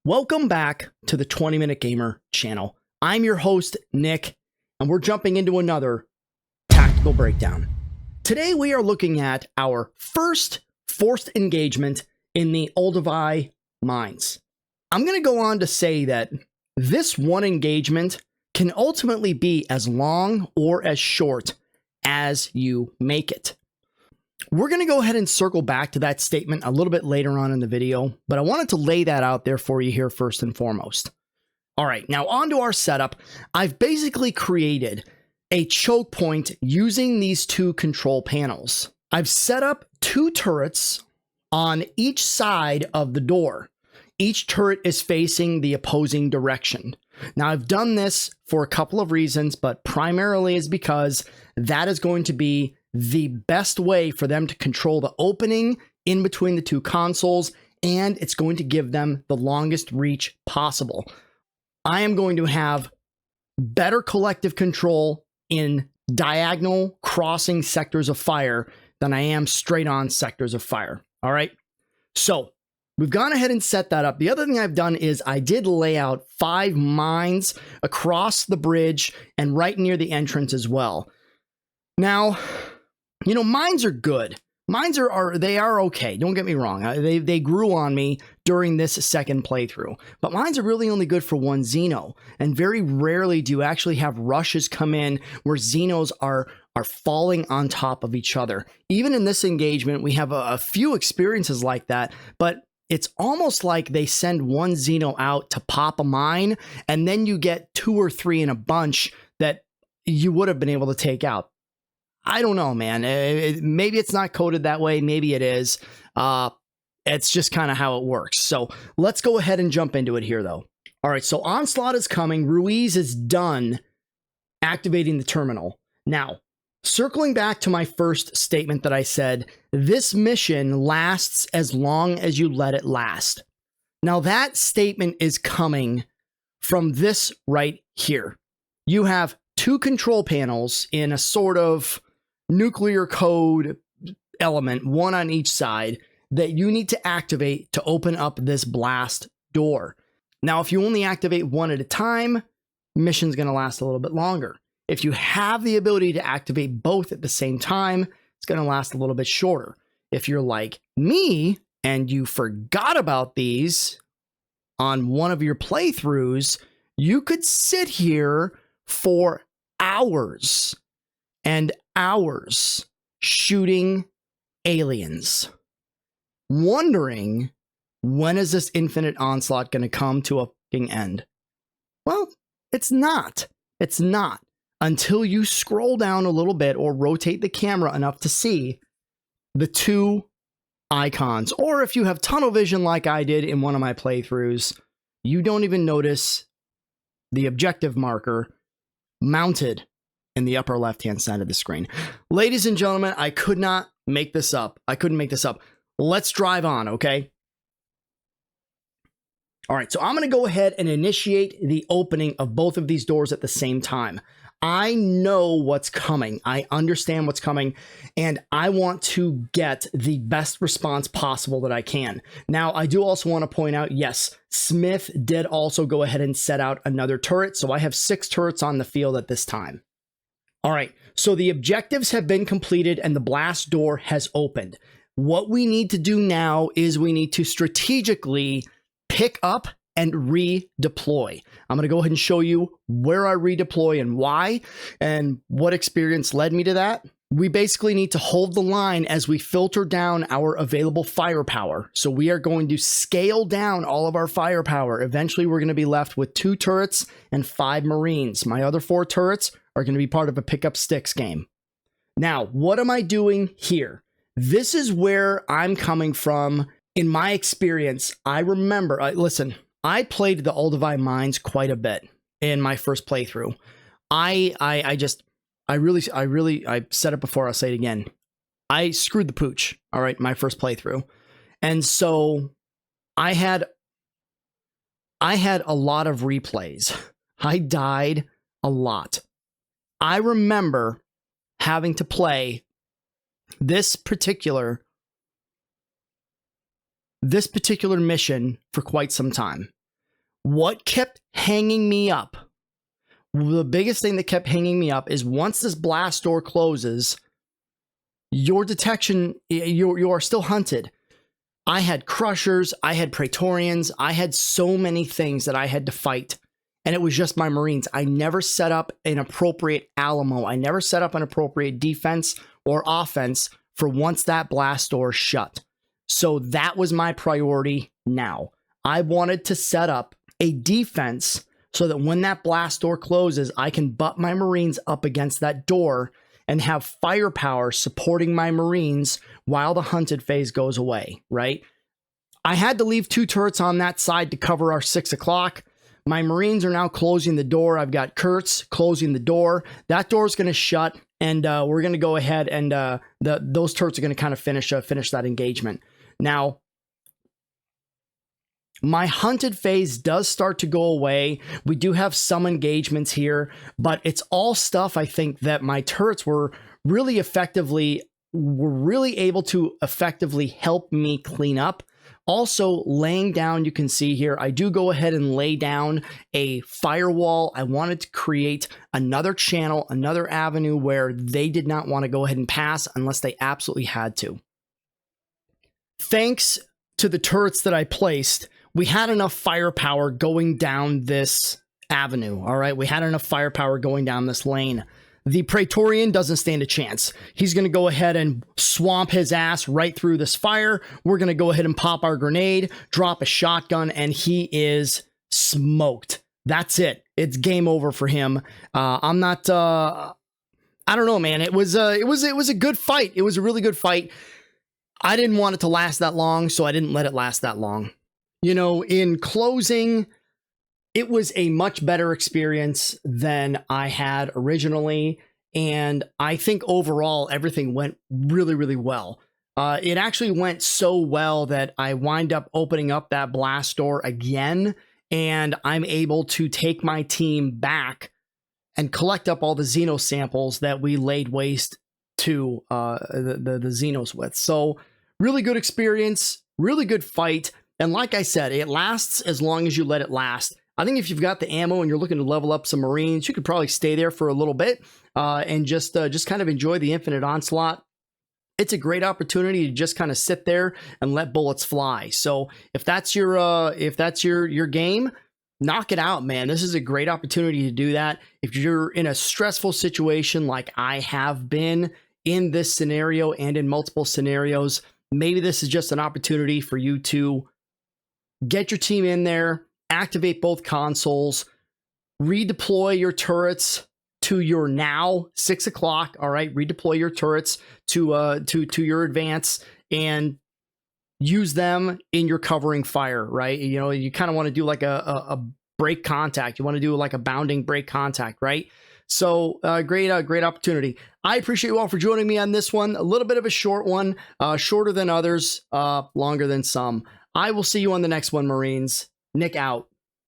Welcome back to the 20-Minute Gamer channel. I'm your host, Nick, and we're jumping into another tactical breakdown. Today we are looking at our first forced engagement in the Olduvai mines. I'm going to go on to say that this one engagement can ultimately be as long or as short as you make it. We're going to go ahead and circle back to that statement a little bit later on in the video, but I wanted to lay that out there for you here first and foremost. All right, now on to our setup. I've basically created a choke point using these two control panels. I've set up two turrets on each side of the door. Each turret is facing the opposing direction. Now, I've done this for a couple of reasons, but primarily is because that is going to be the best way for them to control the opening in between the two consoles, and it's going to give them the longest reach possible. I am going to have better collective control in diagonal crossing sectors of fire than I am straight on sectors of fire. All right, so we've gone ahead and set that up. The other thing I've done is I did lay out 5 mines across the bridge and right near the entrance as well. Now, you know, mines are good. Mines are okay. Don't get me wrong. They grew on me during this second playthrough. But mines are really only good for one Xeno. And very rarely do you actually have rushes come in where Xenos are falling on top of each other. Even in this engagement, we have a few experiences like that. But it's almost like they send one Xeno out to pop a mine, and then you get 2 or 3 in a bunch that you would have been able to take out. I don't know, man. Maybe it's not coded that way. Maybe it is. It's just kind of how it works. So let's go ahead and jump into it here, though. All right, so Onslaught is coming. Ruiz is done activating the terminal. Now, circling back to my first statement that I said, this mission lasts as long as you let it last. Now, that statement is coming from this right here. You have 2 control panels in a sort of nuclear code element, one on each side, that you need to activate to open up this blast door. Now, if you only activate one at a time, mission's going to last a little bit longer. If you have the ability to activate both at the same time, it's going to last a little bit shorter. If you're like me and you forgot about these on one of your playthroughs, you could sit here for hours and hours shooting aliens, wondering, when is this infinite onslaught going to come to a fucking end? Well, it's not. It's not until you scroll down a little bit or rotate the camera enough to see the 2 icons. Or if you have tunnel vision like I did in one of my playthroughs, you don't even notice the objective marker mounted in the upper left-hand side of the screen. Ladies and gentlemen, I could not make this up. I couldn't make this up. Let's drive on, okay? All right, so I'm going to go ahead and initiate the opening of both of these doors at the same time. I know what's coming. I understand what's coming, and I want to get the best response possible that I can. Now, I do also want to point out, yes, Smith did also go ahead and set out another turret, so I have 6 turrets on the field at this time. All right, so the objectives have been completed and the blast door has opened. What we need to do now is we need to strategically pick up and redeploy. I'm going to go ahead and show you where I redeploy and why, and what experience led me to that. We basically need to hold the line as we filter down our available firepower. So we are going to scale down all of our firepower. Eventually, we're going to be left with 2 turrets and 5 Marines. My other 4 turrets are going to be part of a pick up sticks game. Now, what am I doing here? This is where I'm coming from. In my experience, I remember, listen, I played the Olduvai mines quite a bit in my first playthrough. I said it before, I'll say it again. I screwed the pooch, all right, my first playthrough. And so I had a lot of replays. I died a lot. I remember having to play this particular mission for quite some time. What kept hanging me up, the biggest thing that kept hanging me up is once this blast door closes, your detection, you are still hunted. I had Crushers, I had Praetorians, I had so many things that I had to fight. And it was just my Marines. I never set up an appropriate Alamo. I never set up an appropriate defense or offense for once that blast door shut. So that was my priority now. I wanted to set up a defense so that when that blast door closes, I can butt my Marines up against that door and have firepower supporting my Marines while the hunted phase goes away, right? I had to leave 2 turrets on that side to cover our 6 o'clock. My Marines are now closing the door. I've got Kurtz closing the door. That door is going to shut, and we're going to go ahead and those turrets are going to kind of finish that engagement. Now, my hunted phase does start to go away. We do have some engagements here, but it's all stuff I think that my turrets were really able to effectively help me clean up. Also, laying down, you can see here, I do go ahead and lay down a firewall. I wanted to create another channel, another avenue where they did not want to go ahead and pass unless they absolutely had to. Thanks to the turrets that I placed, we had enough firepower going down this avenue, all right? We had enough firepower going down this lane. The Praetorian doesn't stand a chance. He's going to go ahead and swamp his ass right through this fire. We're going to go ahead and pop our grenade, drop a shotgun, and he is smoked. That's it. It's game over for him. I'm not, I don't know, man. It was a good fight. It was a really good fight. I didn't want it to last that long, so I didn't let it last that long. You know, in closing, it was a much better experience than I had originally, and I think overall everything went really, really well. It actually went so well that I wind up opening up that blast door again, and I'm able to take my team back and collect up all the Xeno samples that we laid waste to the Xenos with. So really good experience, really good fight. And like I said, it lasts as long as you let it last. I think if you've got the ammo and you're looking to level up some Marines, you could probably stay there for a little bit and just kind of enjoy the infinite onslaught. It's a great opportunity to just kind of sit there and let bullets fly. So if that's your game, knock it out, man. This is a great opportunity to do that. If you're in a stressful situation like I have been in this scenario and in multiple scenarios, maybe this is just an opportunity for you to get your team in there, activate both consoles, redeploy your turrets to your now 6 o'clock. All right, redeploy your turrets to your advance and use them in your covering fire. Right, you know, you kind of want to do like a break contact. You want to do like a bounding break contact, right? So great opportunity. I appreciate you all for joining me on this one. A little bit of a short one, shorter than others, longer than some. I will see you on the next one, Marines. Nick out.